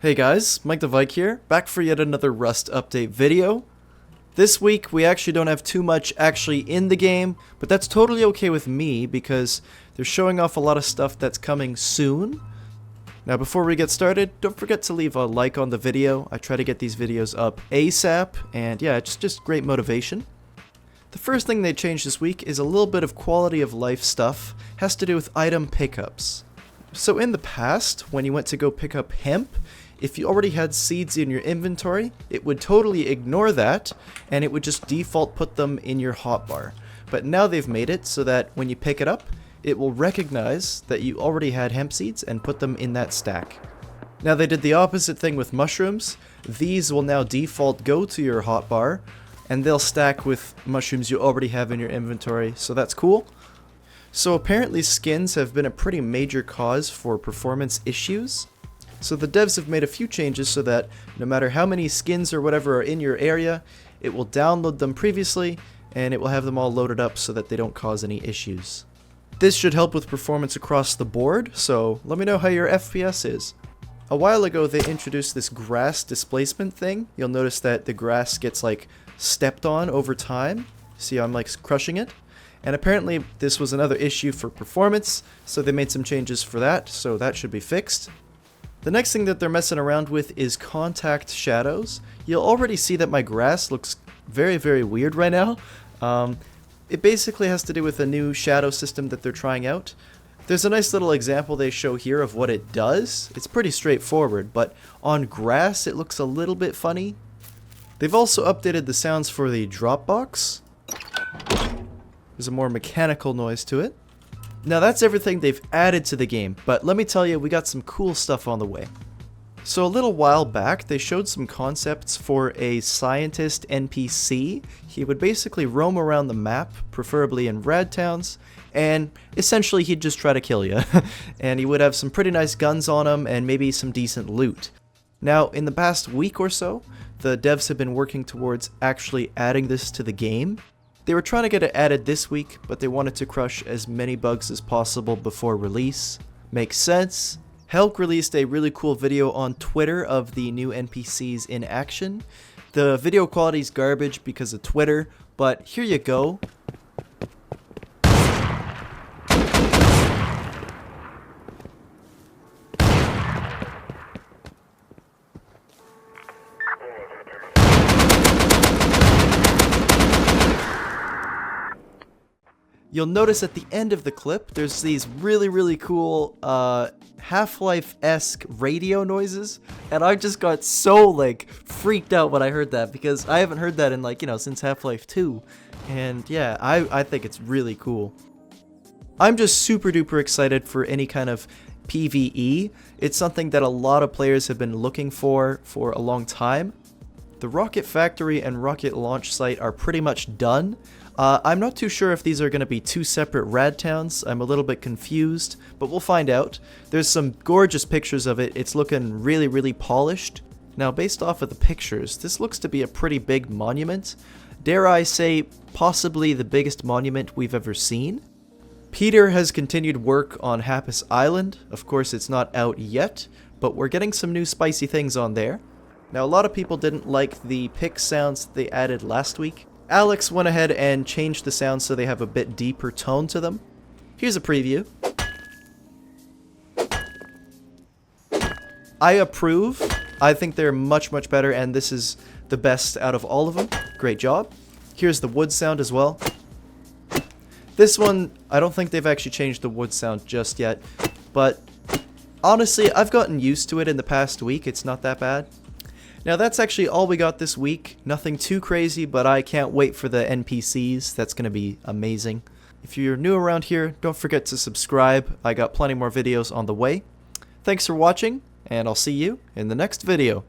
Hey guys, Mike the Vike here, back for yet another Rust update video. This week we actually don't have too much actually in the game, but that's totally okay with me because they're showing off a lot of stuff that's coming soon. Now before we get started, don't forget to leave a like on the video. I try to get these videos up ASAP, and yeah, it's just great motivation. The first thing they changed this week is a little bit of quality of life stuff. Has to do with item pickups. So in the past, when you went to go pick up hemp, if you already had seeds in your inventory, it would totally ignore that, and it would just default put them in your hotbar. But now they've made it so that when you pick it up, it will recognize that you already had hemp seeds and put them in that stack. Now they did the opposite thing with mushrooms. These will now default go to your hotbar, and they'll stack with mushrooms you already have in your inventory, so that's cool. So apparently skins have been a pretty major cause for performance issues. So the devs have made a few changes so that no matter how many skins or whatever are in your area, it will download them previously and it will have them all loaded up so that they don't cause any issues. This should help with performance across the board, so let me know how your FPS is. A while ago they introduced this grass displacement thing. You'll notice that the grass gets like stepped on over time. See how I'm like crushing it? And apparently this was another issue for performance, so they made some changes for that, so that should be fixed. The next thing that they're messing around with is contact shadows. You'll already see that my grass looks very, very weird right now. It basically has to do with a new shadow system that they're trying out. There's a nice little example they show here of what it does. It's pretty straightforward, but on grass it looks a little bit funny. They've also updated the sounds for the Dropbox. There's a more mechanical noise to it. Now that's everything they've added to the game, but let me tell you, we got some cool stuff on the way. So a little while back, they showed some concepts for a scientist NPC. He would basically roam around the map, preferably in rad towns, and essentially he'd just try to kill you. And he would have some pretty nice guns on him and maybe some decent loot. Now, in the past week or so, the devs have been working towards actually adding this to the game. They were trying to get it added this week, but they wanted to crush as many bugs as possible before release. Makes sense. Helk released a really cool video on Twitter of the new NPCs in action. The video quality's garbage because of Twitter, but here you go. You'll notice at the end of the clip, there's these really cool Half-Life-esque radio noises, and I just got so like freaked out when I heard that because I haven't heard that in like, since Half-Life 2, and yeah, I think it's really cool. I'm just super duper excited for any kind of PvE. It's something that a lot of players have been looking for a long time. The Rocket Factory and Rocket Launch Site are pretty much done. I'm not too sure if these are going to be two separate rad towns. I'm a little bit confused, but we'll find out. There's some gorgeous pictures of it. It's looking really polished. Now, based off of the pictures, this looks to be a pretty big monument. Dare I say, possibly the biggest monument we've ever seen. Peter has continued work on Happus Island. Of course, it's not out yet, but we're getting some new spicy things on there. Now, a lot of people didn't like the pick sounds they added last week. Alex went ahead and changed the sounds so they have a bit deeper tone to them. Here's a preview. I approve. I think they're much better, and this is the best out of all of them. Great job. Here's the wood sound as well. This one, I don't think they've actually changed the wood sound just yet, but honestly, I've gotten used to it in the past week. It's not that bad. Now that's actually all we got this week. Nothing too crazy, but I can't wait for the NPCs. That's going to be amazing. If you're new around here, don't forget to subscribe. I got plenty more videos on the way. Thanks for watching, and I'll see you in the next video.